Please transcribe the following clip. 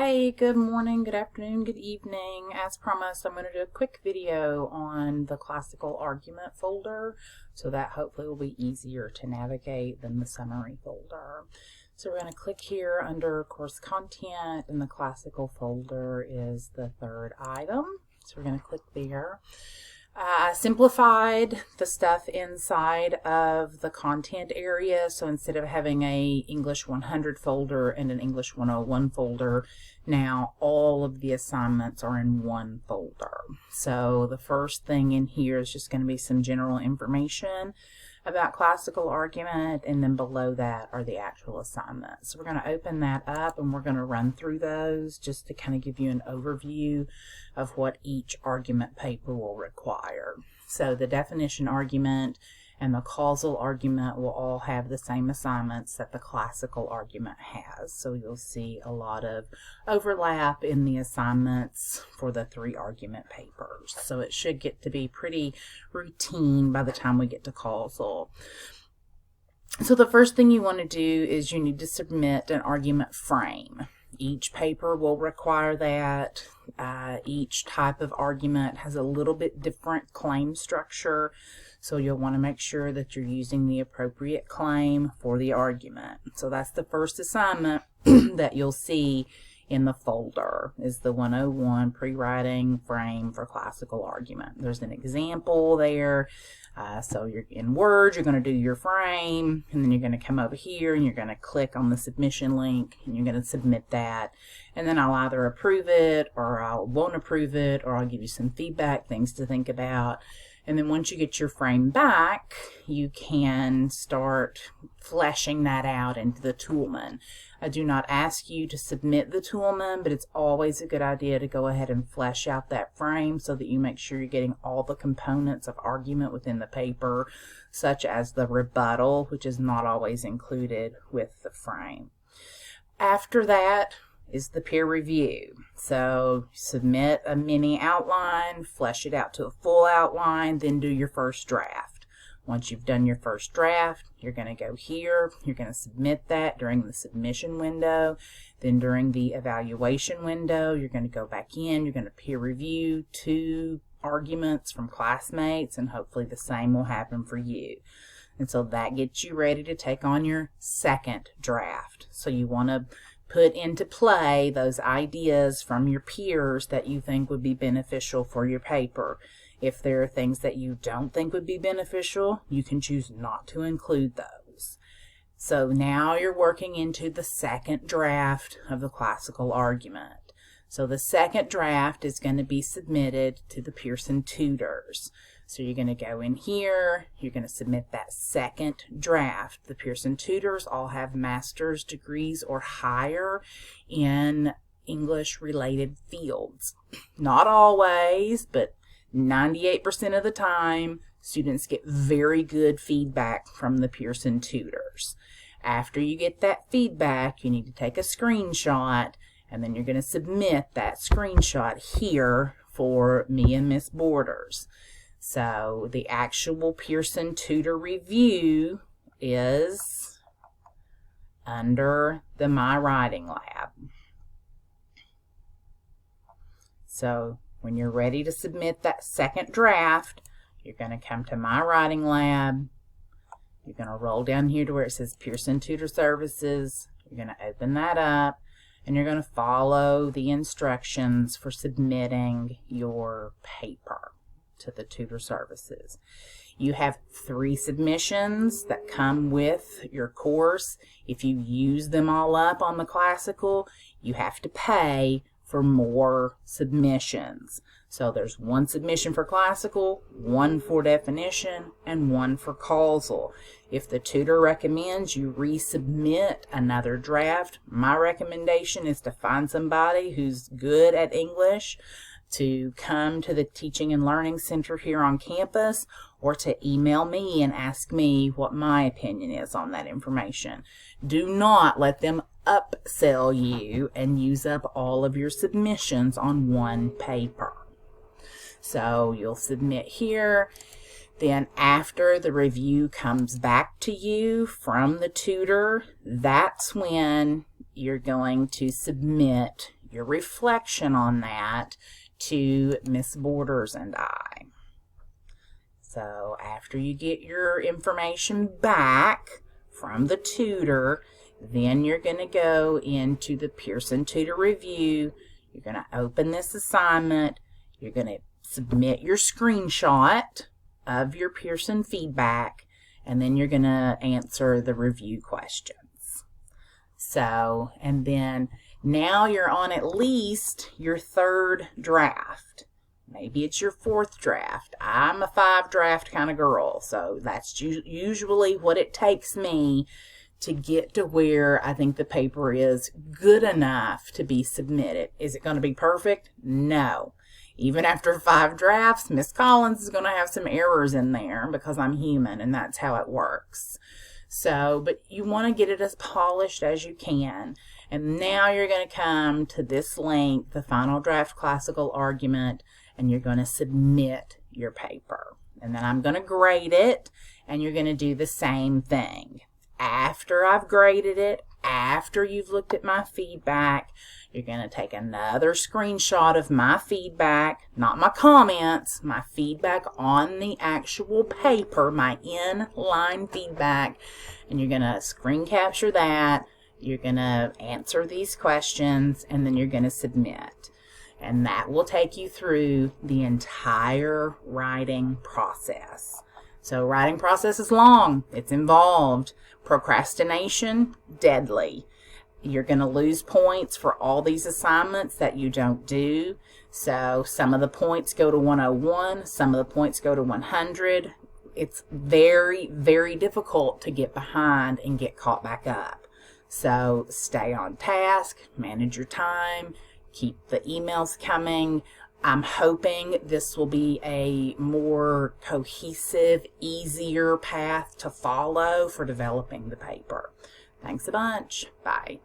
Hey, good morning, good afternoon, good evening. As promised, I'm going to do a quick video on the classical argument folder, so that hopefully will be easier to navigate than the summary folder. So we're going to click here under course content, and the classical folder is the third item. So we're going to click there. Simplified the stuff inside of the content area, so instead of having a English 100 folder and an English 101 folder, now all of the assignments are in one folder. So the first thing in here is just going to be some general information about classical argument, and then below that are the actual assignments. So we're going to open that up and we're going to run through those just to kind of give you an overview of what each argument paper will require. So the definition argument and the causal argument will all have the same assignments that the classical argument has. So you'll see a lot of overlap in the assignments for the three argument papers. So it should get to be pretty routine by the time we get to causal. So the first thing you want to do is you need to submit an argument frame. Each paper will require that. Each type of argument has a little bit different claim structure, so you'll want to make sure that you're using the appropriate claim for the argument. So that's the first assignment that you'll see in the folder, is the 101 pre-writing frame for classical argument. There's an example there. So you're in Word, you're going to do your frame, and then you're going to come over here and you're going to click on the submission link and you're going to submit that. And then I'll either approve it or I won't approve it, or I'll give you some feedback, things to think about. And then once you get your frame back, you can start fleshing that out into the Toolman. I do not ask you to submit the Toolman, but it's always a good idea to go ahead and flesh out that frame so that you make sure you're getting all the components of argument within the paper, such as the rebuttal, which is not always included with the frame. After that is the peer review. So submit a mini outline, flesh it out to a full outline, then do your first draft. Once you've done your first draft, you're going to go here, you're going to submit that during the submission window. Then during the evaluation window, you're going to go back in, you're going to peer review 2 arguments from classmates, and hopefully the same will happen for you. And so that gets you ready to take on your second draft. So you want to put into play those ideas from your peers that you think would be beneficial for your paper. If there are things that you don't think would be beneficial, you can choose not to include those. So now you're working into the second draft of the classical argument. So the second draft is going to be submitted to the Pearson Tutors. So you're going to go in here, you're going to submit that second draft. The Pearson Tutors all have master's degrees or higher in English-related fields. Not always, but 98% of the time, students get very good feedback from the Pearson Tutors. After you get that feedback, you need to take a screenshot, and then you're going to submit that screenshot here for me and Miss Borders. So the actual Pearson Tutor review is under the My Writing Lab. So when you're ready to submit that second draft, you're going to come to My Writing Lab. You're going to roll down here to where it says Pearson Tutor Services. You're going to open that up, and you're going to follow the instructions for submitting your paper to the tutor services. You have 3 submissions that come with your course. If you use them all up on the classical, you have to pay for more submissions. So there's 1 submission for classical, 1 for definition, and 1 for causal. If the tutor recommends you resubmit another draft, my recommendation is to find somebody who's good at English to come to the Teaching and Learning Center here on campus, or to email me and ask me what my opinion is on that information. Do not let them upsell you and use up all of your submissions on one paper. So you'll submit here. Then after the review comes back to you from the tutor, that's when you're going to submit your reflection on that to Miss Borders and I. So after you get your information back from the tutor, then you're going to go into the Pearson Tutor Review. You're going to open this assignment. You're going to submit your screenshot of your Pearson feedback, and then you're going to answer the review questions. So, and then now you're on at least your 3rd draft. Maybe it's your 4th draft. I'm a 5 draft kind of girl, so that's usually what it takes me to get to where I think the paper is good enough to be submitted. Is it going to be perfect? No. Even after 5 drafts, Miss Collins is going to have some errors in there because I'm human, and that's how it works. So, but you want to get it as polished as you can. And now you're going to come to this link, the Final Draft Classical Argument, and you're going to submit your paper. And then I'm going to grade it, and you're going to do the same thing. After I've graded it, after you've looked at my feedback, you're going to take another screenshot of my feedback, not my comments, my feedback on the actual paper, my inline feedback, and you're going to screen capture that. You're going to answer these questions, and then you're going to submit. And that will take you through the entire writing process. So writing process is long. It's involved. Procrastination, deadly. You're going to lose points for all these assignments that you don't do. So some of the points go to 101, some of the points go to 100. It's very, very difficult to get behind and get caught back up. So stay on task, manage your time, keep the emails coming. I'm hoping this will be a more cohesive, easier path to follow for developing the paper. Thanks a bunch. Bye.